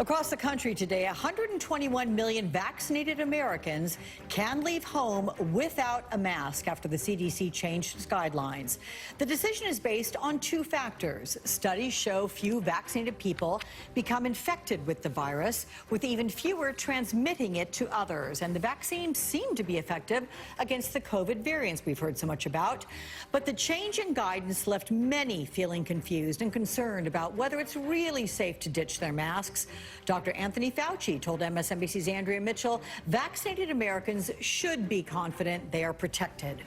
Across the country today, 121 million vaccinated Americans can leave home without a mask after the CDC changed its guidelines. The decision is based on two factors. Studies show few vaccinated people become infected with the virus, with even fewer transmitting it to others. And the vaccines seem to be effective against the COVID variants we've heard so much about. But the change in guidance left many feeling confused and concerned about whether it's really safe to ditch their masks. Dr. Anthony Fauci told MSNBC's Andrea Mitchell vaccinated Americans should be confident they are protected.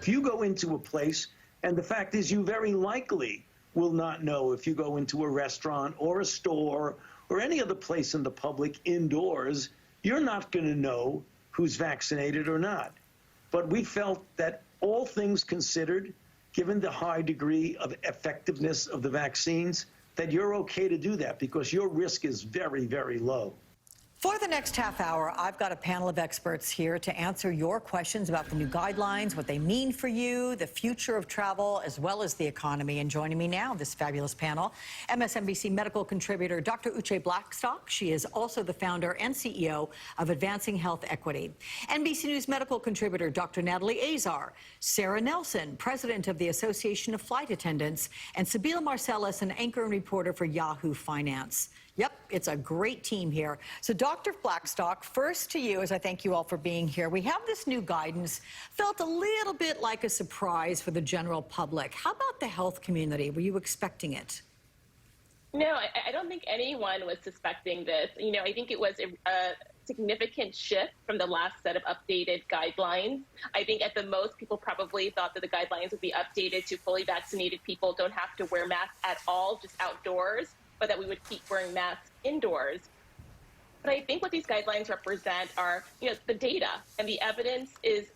If you go into a place, and the fact is you very likely will not know if you go into a restaurant or a store or any other place in the public indoors, you're not going to know who's vaccinated or not. But we felt that all things considered, given the high degree of effectiveness of the vaccines, that you're okay to do that because your risk is very, very low. For the next half hour, I've got a panel of experts here to answer your questions about the new guidelines, what they mean for you, the future of travel, as well as the economy. And joining me now, this fabulous panel, MSNBC medical contributor Dr. Uche Blackstock. She is also the founder and CEO of Advancing Health Equity. NBC News medical contributor Dr. Natalie Azar, Sara Nelson, president of the Association of Flight Attendants, and Sabila Marcellus, an anchor and reporter for Yahoo Finance. Yep, it's a great team here. So, Dr. Blackstock, first to you, as I thank you all for being here. We have this new guidance. Felt a little bit like a surprise for the general public. How about the health community? Were you expecting it? No, I don't think anyone was suspecting this. You know, I think it was a significant shift from the last set of updated guidelines. I think at the most, people probably thought that the guidelines would be updated to fully vaccinated people don't have to wear masks at all, just outdoors, but that we would keep wearing masks indoors. But I think what these guidelines represent are, the data, and the evidence is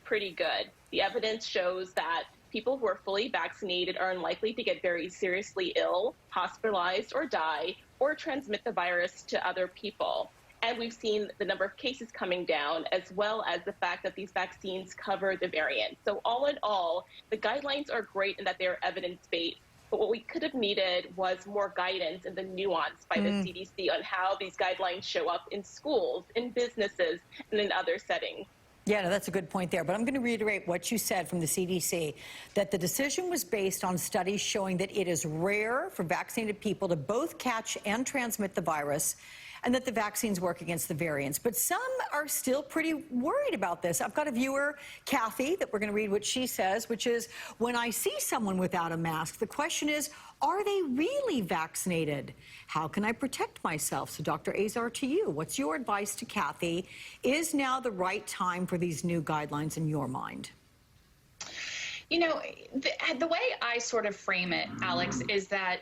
pretty good. The evidence shows that people who are fully vaccinated are unlikely to get very seriously ill, hospitalized, or die, or transmit the virus to other people. And we've seen the number of cases coming down, as well as the fact that these vaccines cover the variant. So all in all, the guidelines are great in that they're evidence-based. But what we could have needed was more guidance and the nuance by the CDC on how these guidelines show up in schools, in businesses, and in other settings. Yeah, no, that's a good point there. But I'm going to reiterate what you said from the CDC, that the decision was based on studies showing that it is rare for vaccinated people to both catch and transmit the virus, and that the vaccines work against the variants. But some are still pretty worried about this. I've got a viewer, Kathy, that we're going to read what she says, which is, when I see someone without a mask, the question is, are they really vaccinated? How can I protect myself? So, Dr. Azar, to you, what's your advice to Kathy? Is now the right time for these new guidelines in your mind? You know, the way I sort of frame it, Alex, is that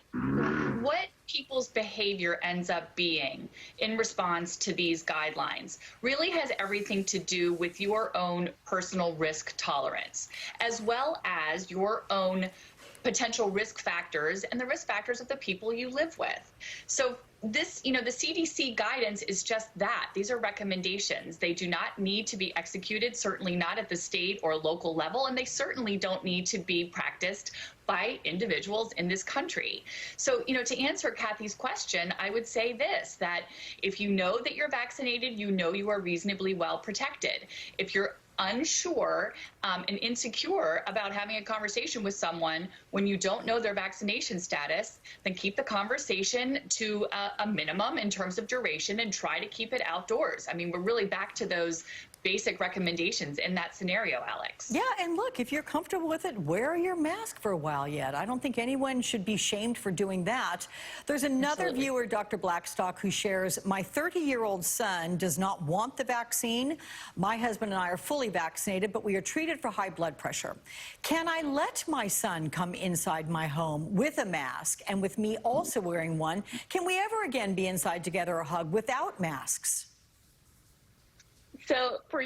what people's behavior ends up being in response to these guidelines really has everything to do with your own personal risk tolerance, as well as your own potential risk factors and the risk factors of the people you live with. So this, the CDC guidance is just that. These are recommendations. They do not need to be executed, certainly not at the state or local level, and they certainly don't need to be practiced by individuals in this country. So, to answer Kathy's question, I would say this, that if you know that you're vaccinated, you know you are reasonably well protected. If you're unsure and insecure about having a conversation with someone when you don't know their vaccination status, then keep the conversation to a minimum in terms of duration and try to keep it outdoors. I mean, we're really back to those basic recommendations in that scenario, Alex. Yeah, and look, if you're comfortable with it, wear your mask for a while yet. I don't think anyone should be shamed for doing that. There's another viewer, Dr. Blackstock, who shares, my 30-year-old son does not want the vaccine. My husband and I are fully vaccinated, but we are treated for high blood pressure. Can I let my son come inside my home with a mask and with me also wearing one? Can we ever again be inside together or hug without masks? So for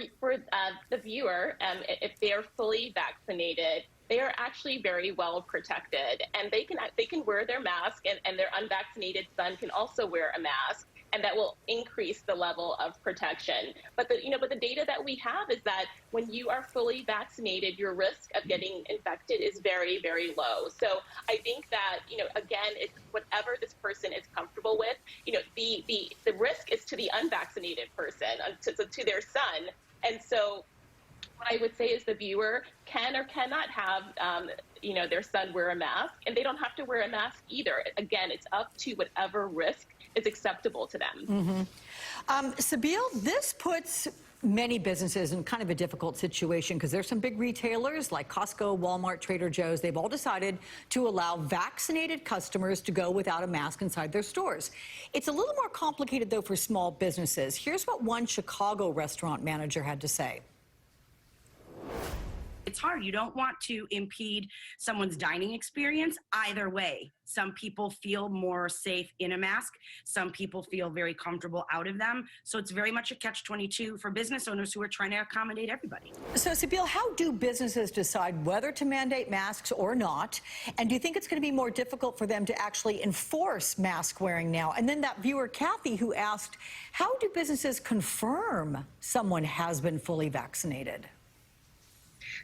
the viewer, if they are fully vaccinated, they are actually very well protected, and they can wear their mask, and their unvaccinated son can also wear a mask. and that will increase the level of protection. But the data that we have is that when you are fully vaccinated, your risk of getting infected is very, very low. So I think that, again, it's whatever this person is comfortable with. the risk is to the unvaccinated person, to their son. And so what I would say is the viewer can or cannot have, their son wear a mask, and they don't have to wear a mask either. Again, it's up to whatever risk is acceptable to them. Sabeel, this puts many businesses in kind of a difficult situation because there's some big retailers like Costco, Walmart, Trader Joe's. They've all decided to allow vaccinated customers to go without a mask inside their stores. It's a little more complicated, though, for small businesses. Here's what one Chicago restaurant manager had to say. It's hard. You don't want to impede someone's dining experience either way. Some people feel more safe in a mask. Some people feel very comfortable out of them. So it's very much a catch-22 for business owners who are trying to accommodate everybody. So, Sabeel, how do businesses decide whether to mandate masks or not? And do you think it's going to be more difficult for them to actually enforce mask wearing now? And then that viewer, Kathy, who asked, how do businesses confirm someone has been fully vaccinated?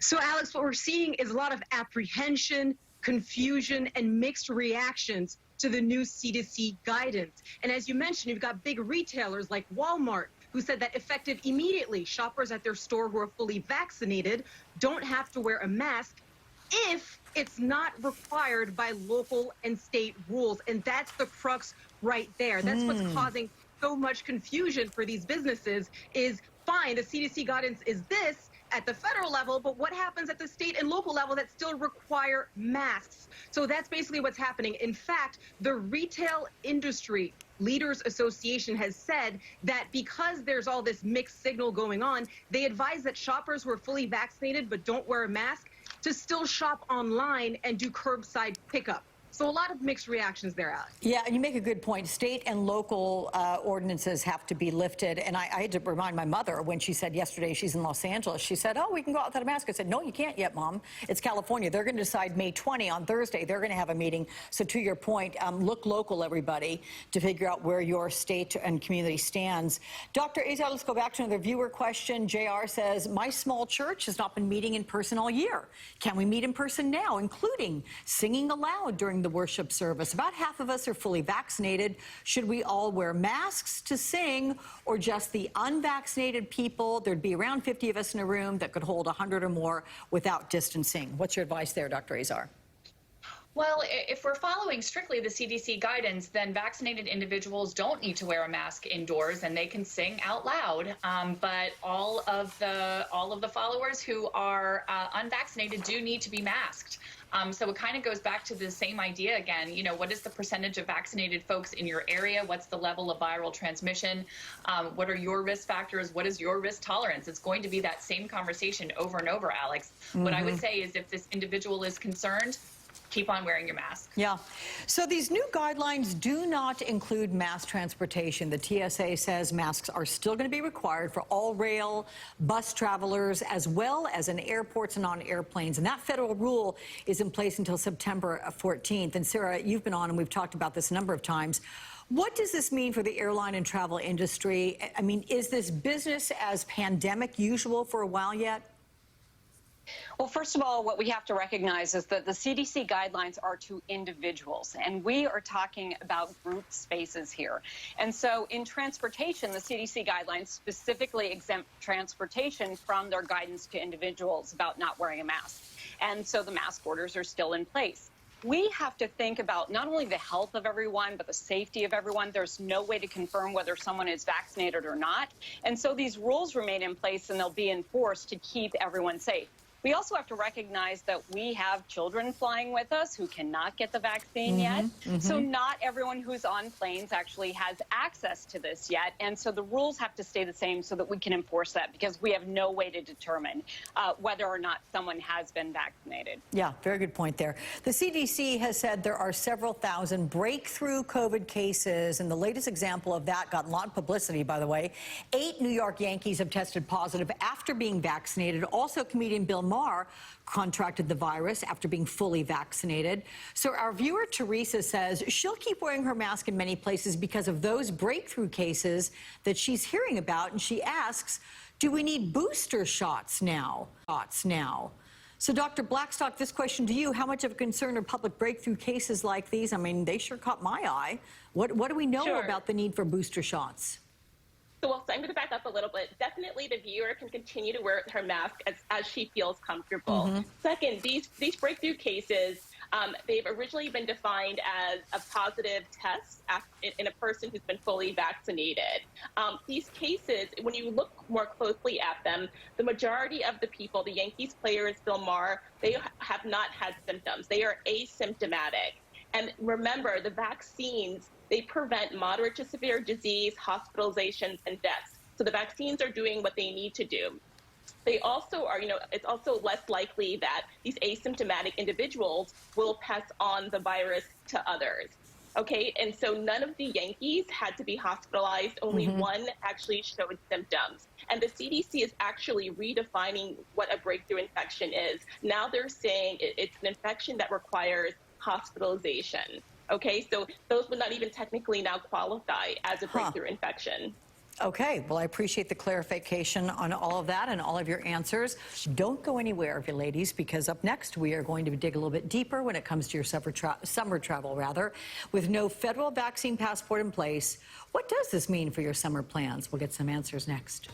So, Alex, what we're seeing is a lot of apprehension, confusion, and mixed reactions to the new CDC guidance. And as you mentioned, you've got big retailers like Walmart who said that effective immediately, shoppers at their store who are fully vaccinated don't have to wear a mask if it's not required by local and state rules. And that's the crux right there. That's what's causing so much confusion for these businesses is, fine, the CDC guidance is this at the federal level, but what happens at the state and local level that still require masks? So that's basically what's happening. In fact, the Retail Industry Leaders Association has said that because there's all this mixed signal going on, they advise that shoppers who are fully vaccinated but don't wear a mask to still shop online and do curbside pickup. So a lot of mixed reactions there, Alex. Yeah, and you make a good point. State and local ordinances have to be lifted. And I had to remind my mother when she said yesterday she's in Los Angeles, she said, oh, we can go out without a mask. I said, no, you can't yet, Mom. It's California. They're going to decide May 20 on Thursday. They're going to have a meeting. So to your point, look local, everybody, to figure out where your state and community stands. Dr. Azar, let's go back to another viewer question. JR says, my small church has not been meeting in person all year. Can we meet in person now, including singing aloud during the worship service? About half of us are fully vaccinated. Should we all wear masks to sing, or just the unvaccinated people? There'd be around 50 of us in a room that could hold 100 or more without distancing. What's your advice there, Dr. Azar? Well, if we're following strictly the CDC guidance, then vaccinated individuals don't need to wear a mask indoors, and they can sing out loud. But all of the followers who are unvaccinated do need to be masked. So it kind of goes back to the same idea again. You know, what is the percentage of vaccinated folks in your area? What's the level of viral transmission? What are your risk factors? What is your risk tolerance? It's going to be that same conversation over and over, Alex. What I would say is, if this individual is concerned, keep on wearing your mask. Yeah. So these new guidelines do not include mass transportation. The TSA says masks are still going to be required for all rail, bus travelers, as well as in airports and on airplanes. And that federal rule is in place until September 14th. And Sara, you've been on and we've talked about this a number of times. What does this mean for the airline and travel industry? I mean, is this business as pandemic usual for a while yet? Well, first of all, what we have to recognize is that the CDC guidelines are to individuals, and we are talking about group spaces here. And so in transportation, the CDC guidelines specifically exempt transportation from their guidance to individuals about not wearing a mask. And so the mask orders are still in place. We have to think about not only the health of everyone, but the safety of everyone. There's no way to confirm whether someone is vaccinated or not. And so these rules remain in place, and they'll be enforced to keep everyone safe. We also have to recognize that we have children flying with us who cannot get the vaccine yet. So not everyone who's on planes actually has access to this yet. And so the rules have to stay the same so that we can enforce that, because we have no way to determine whether or not someone has been vaccinated. Yeah, very good point there. The CDC has said there are several thousand breakthrough COVID cases, and the latest example of that got a lot of publicity, by the way. 8 New York Yankees have tested positive after being vaccinated. Also, comedian Bill Maher contracted the virus after being fully vaccinated. So our viewer Teresa says she'll keep wearing her mask in many places because of those breakthrough cases that she's hearing about. And she asks, do we need booster shots now? So, Dr. Blackstock, this question to you, how much of a concern are public breakthrough cases like these? I mean, they sure caught my eye. What do we know about the need for booster shots? So I'm going to back up a little bit. Definitely the viewer can continue to wear her mask as she feels comfortable. Second, these breakthrough cases, they've originally been defined as a positive test in a person who's been fully vaccinated. These cases, when you look more closely at them, the majority of the people, the Yankees players, Bill Maher, they have not had symptoms. They are asymptomatic. And remember, the vaccines, they prevent moderate to severe disease, hospitalizations, and deaths. So the vaccines are doing what they need to do. They also are, it's also less likely that these asymptomatic individuals will pass on the virus to others. Okay, and so none of the Yankees had to be hospitalized. Only one actually showed symptoms. And the CDC is actually redefining what a breakthrough infection is. Now they're saying it's an infection that requires hospitalization. Okay, so those would not even technically now qualify as a breakthrough infection. Okay, well, I appreciate the clarification on all of that and all of your answers. Don't go anywhere, you ladies, because up next we are going to dig a little bit deeper when it comes to your summer travel. With no federal vaccine passport in place, what does this mean for your summer plans? We'll get some answers next.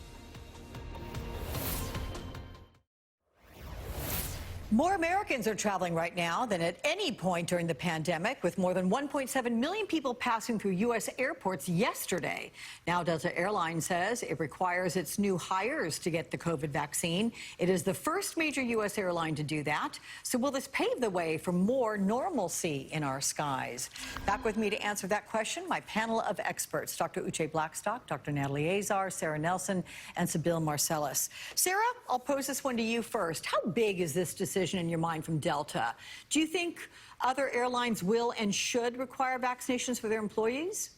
More Americans are traveling right now than at any point during the pandemic, with more than 1.7 million people passing through U.S. airports yesterday. Now, Delta Airlines says it requires its new hires to get the COVID vaccine. It is the first major U.S. airline to do that. So will this pave the way for more normalcy in our skies? Back with me to answer that question, my panel of experts, Dr. Uche Blackstock, Dr. Natalie Azar, Sara Nelson, and Sybil Marcellus. Sara, I'll pose this one to you first. How big is this decision in your mind from Delta? Do you think other airlines will and should require vaccinations for their employees?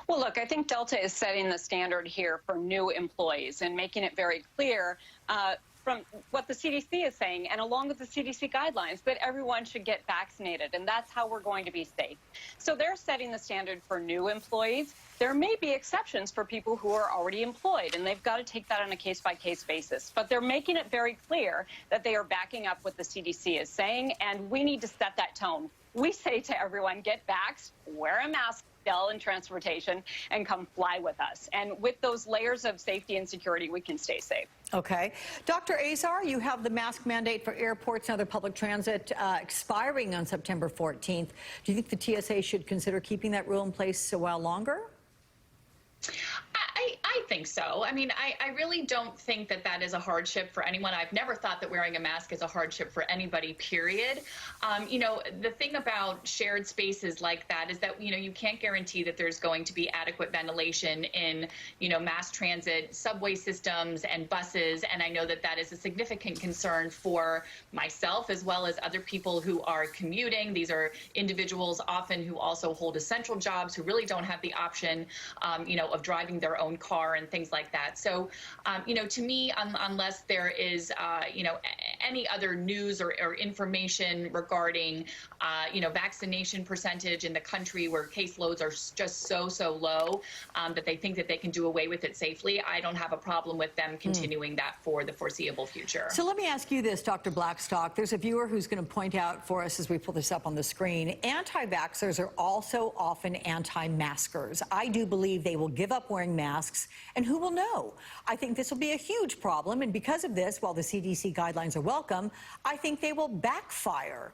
Well, look, I think Delta is setting the standard here for new employees and making it very clear from what the CDC is saying, and along with the CDC guidelines, that everyone should get vaccinated, and that's how we're going to be safe. So they're setting the standard for new employees. There may be exceptions for people who are already employed, and they've got to take that on a case-by-case basis. But they're making it very clear that they are backing up what the CDC is saying, and we need to set that tone. We say to everyone, get vaxxed, wear a mask, in transportation, and come fly with us. And with those layers of safety and security, we can stay safe. Okay. Dr. Azar, you have the mask mandate for airports and other public transit expiring on September 14th. Do you think the TSA should consider keeping that rule in place a while longer? I think so. I mean, I really don't think that that is a hardship for anyone. I've never thought that wearing a mask is a hardship for anybody, period. The thing about shared spaces like that is that, you can't guarantee that there's going to be adequate ventilation in, mass transit, subway systems, and buses. And I know that that is a significant concern for myself as well as other people who are commuting. These are individuals often who also hold essential jobs, who really don't have the option, of driving their own car and things like that. So, to me, unless there is, any other news or information regarding, vaccination percentage in the country where caseloads are just so low that they think that they can do away with it safely, I don't have a problem with them continuing that for the foreseeable future. So let me ask you this, Dr. Blackstock. There's a viewer who's going to point out for us as we pull this up on the screen, anti-vaxxers are also often anti-maskers. I do believe they will give up wearing masks, and who will know? I think this will be a huge problem, and because of this, while the CDC guidelines are welcome, I think they will backfire.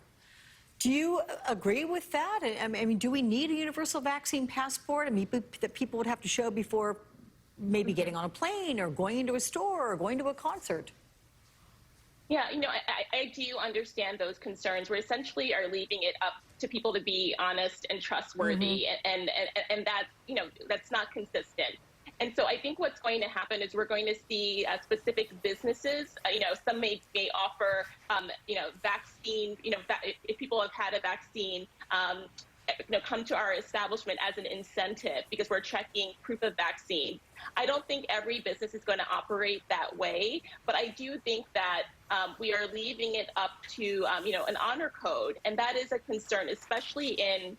Do you agree with that? I mean, do we need a universal vaccine passport? I mean, that people would have to show before maybe getting on a plane or going into a store or going to a concert? Yeah, I do understand those concerns. We essentially are leaving it up to people to be honest and trustworthy, and that, that's not consistent. And so I think what's going to happen is we're going to see specific businesses, some may offer, vaccine, if people have had a vaccine, come to our establishment as an incentive because we're checking proof of vaccine. I don't think every business is going to operate that way, but I do think that we are leaving it up to, an honor code. And that is a concern, especially in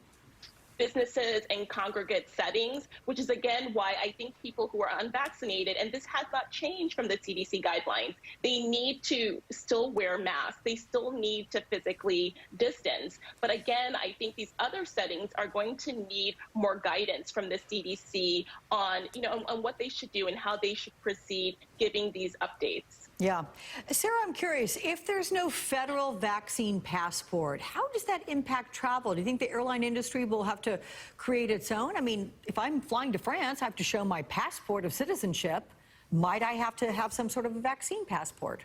businesses and congregate settings, which is again why I think people who are unvaccinated, and this has not changed from the CDC guidelines, they need to still wear masks. They still need to physically distance. But again, I think these other settings are going to need more guidance from the CDC on, on what they should do and how they should proceed giving these updates. Yeah. Sara, I'm curious, if there's no federal vaccine passport, how does that impact travel? Do you think the airline industry will have to create its own? I mean, if I'm flying to France, I have to show my passport of citizenship. Might I have to have some sort of a vaccine passport?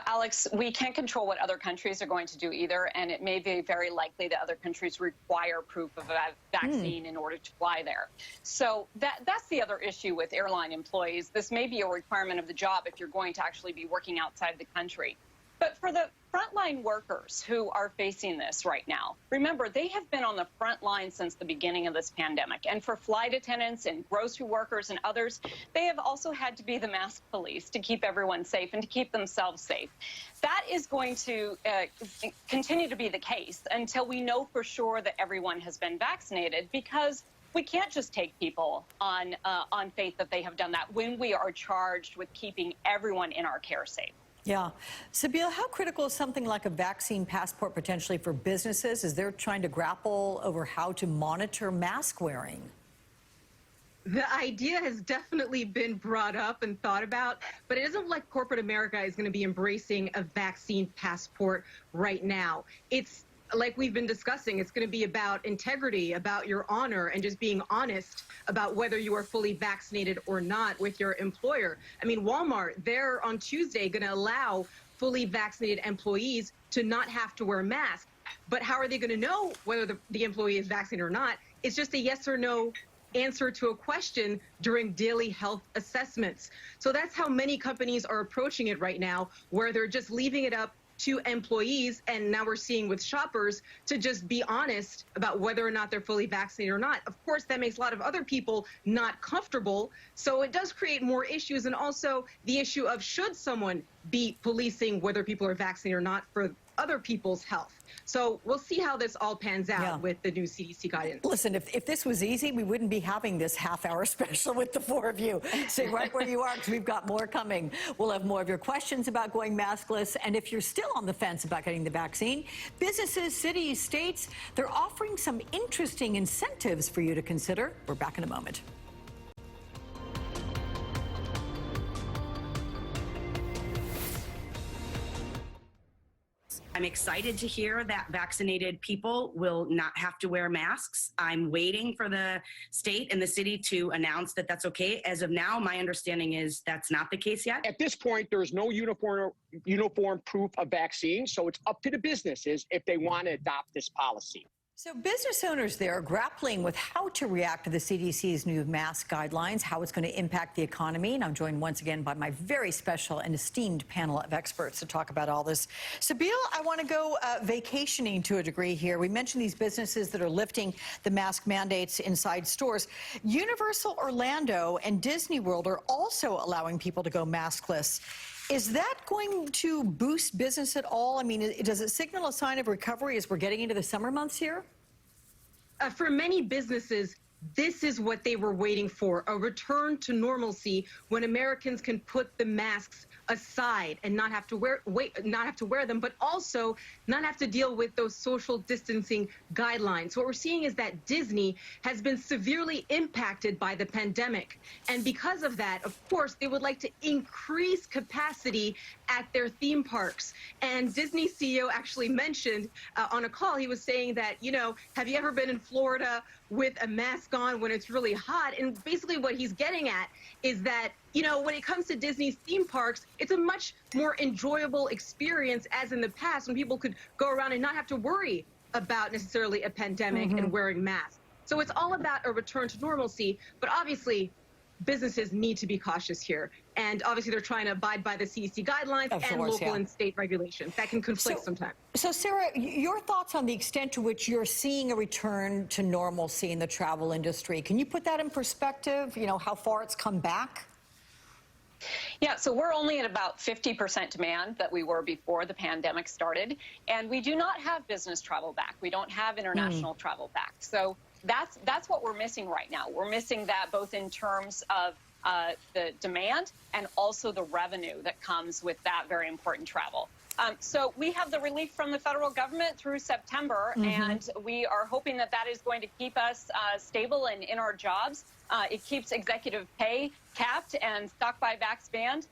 Alex, we can't control what other countries are going to do either, and it may be very likely that other countries require proof of a vaccine in order to fly there. So that's the other issue with airline employees. This may be a requirement of the job if you're going to actually be working outside the country. But for the frontline workers who are facing this right now, remember, they have been on the front line since the beginning of this pandemic. And for flight attendants and grocery workers and others, they have also had to be the mask police to keep everyone safe and to keep themselves safe. That is going to continue to be the case until we know for sure that everyone has been vaccinated, because we can't just take people on faith that they have done that when we are charged with keeping everyone in our care safe. Yeah. Sabeel, how critical is something like a vaccine passport potentially for businesses as they're trying to grapple over how to monitor mask wearing? The idea has definitely been brought up and thought about, but it isn't like corporate America is going to be embracing a vaccine passport right now. It's like we've been discussing, it's going to be about integrity, about your honor, and just being honest about whether you are fully vaccinated or not with your employer. I mean, Walmart, they're on Tuesday going to allow fully vaccinated employees to not have to wear masks. But how are they going to know whether the employee is vaccinated or not? It's just a yes or no answer to a question during daily health assessments. So that's how many companies are approaching it right now, where they're just leaving it up to employees, and now we're seeing with shoppers, to just be honest about whether or not they're fully vaccinated or not. Of course, that makes a lot of other people not comfortable, so it does create more issues, and also the issue of should someone be policing whether people are vaccinated or not for other people's health. So we'll see how this all pans out with the new CDC guidance. Listen, if this was easy, we wouldn't be having this half-hour special with the four of you. Stay right where you are, because we've got more coming. We'll have more of your questions about going maskless. And if you're still on the fence about getting the vaccine, businesses, cities, states, they're offering some interesting incentives for you to consider. We're back in a moment. I'm excited to hear that vaccinated people will not have to wear masks. I'm waiting for the state and the city to announce that that's okay. As of now, my understanding is that's not the case yet. At this point, there is no uniform proof of vaccine, so it's up to the businesses if they want to adopt this policy. So business owners there are grappling with how to react to the CDC's new mask guidelines, how it's going to impact the economy. And I'm joined once again by my very special and esteemed panel of experts to talk about all this. Sabeel, I want to go vacationing to a degree here. We mentioned these businesses that are lifting the mask mandates inside stores. Universal Orlando and Disney World are also allowing people to go maskless. Is that going to boost business at all? I mean, does it signal a sign of recovery as we're getting into the summer months here? For many businesses, this is what they were waiting for, a return to normalcy when Americans can put the masks aside and not have to wear them, but also not have to deal with those social distancing guidelines. What we're seeing is that Disney has been severely impacted by the pandemic. And because of that, of course, they would like to increase capacity at their theme parks. And Disney CEO actually mentioned on a call, he was saying that, have you ever been in Florida with a mask on when it's really hot? And basically what he's getting at is that, when it comes to Disney's theme parks, it's a much more enjoyable experience as in the past when people could go around and not have to worry about necessarily a pandemic and wearing masks. So it's all about a return to normalcy. But obviously, businesses need to be cautious here. And obviously, they're trying to abide by the CDC guidelines and local and state regulations. That can conflict sometimes. So, Sara, your thoughts on the extent to which you're seeing a return to normalcy in the travel industry. Can you put that in perspective, how far it's come back? Yeah, so we're only at about 50% demand that we were before the pandemic started, and we do not have business travel back. We don't have international travel back. So that's what we're missing right now. We're missing that both in terms of the demand and also the revenue that comes with that very important travel. So we have the relief from the federal government through September, and we are hoping that that is going to keep us stable and in our jobs. It keeps executive pay capped and stock buybacks banned.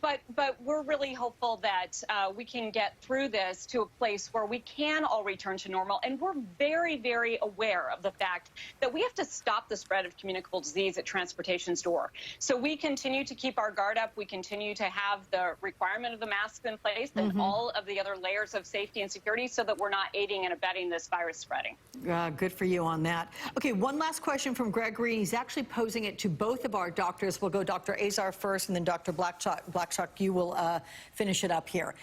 But we're really hopeful that we can get through this to a place where we can all return to normal. And we're very, very aware of the fact that we have to stop the spread of communicable disease at transportation's door. So we continue to keep our guard up. We continue to have the requirement of the masks in place and all of the other layers of safety and security so that we're not aiding and abetting this virus spreading. Good for you on that. Okay, one last question from Gregory. He's actually posing it to both of our doctors. We'll go Dr. Azar first and then Dr. Blackshock, you will finish it up here.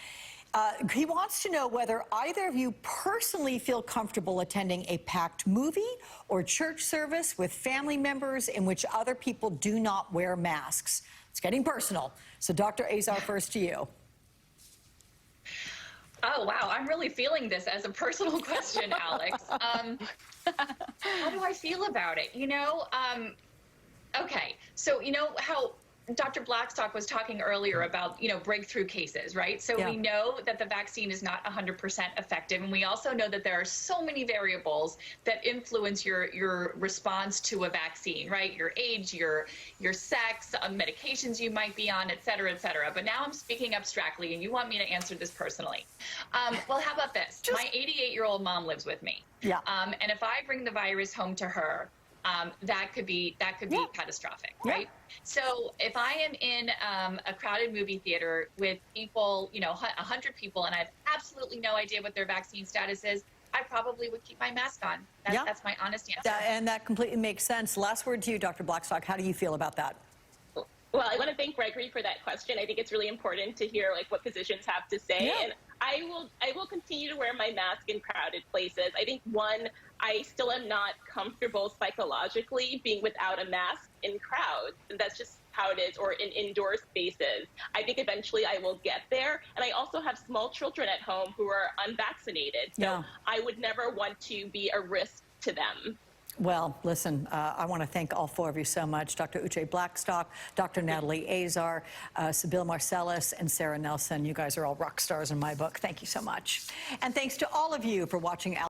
He wants to know whether either of you personally feel comfortable attending a packed movie or church service with family members in which other people do not wear masks. It's getting personal. So Dr. Azar, first to you. Oh, wow. I'm really feeling this as a personal question, Alex. How do I feel about it? Okay. So, how Dr. Blackstock was talking earlier about, breakthrough cases, right? So we know that the vaccine is not 100% effective. And we also know that there are so many variables that influence your response to a vaccine, right? Your age, your sex, medications you might be on, et cetera, et cetera. But now I'm speaking abstractly, and you want me to answer this personally. Well, how about this? My 88-year-old mom lives with me. Yeah. And if I bring the virus home to her, that could be catastrophic, right? So if I am in a crowded movie theater with people, 100 people, and I have absolutely no idea what their vaccine status is, I probably would keep my mask on. That's my honest answer. And that completely makes sense. Last word to you, Dr. Blackstock. How do you feel about that? Well, I want to thank Gregory for that question. I think it's really important to hear what physicians have to say. And I will continue to wear my mask in crowded places. I think I still am not comfortable psychologically being without a mask in crowds. And that's just how it is, or in indoor spaces. I think eventually I will get there. And I also have small children at home who are unvaccinated. So I would never want to be a risk to them. Well, listen, I want to thank all four of you so much. Dr. Uche Blackstock, Dr. Natalie Azar, Sibylle Marcellus, and Sara Nelson. You guys are all rock stars in my book. Thank you so much. And thanks to all of you for watching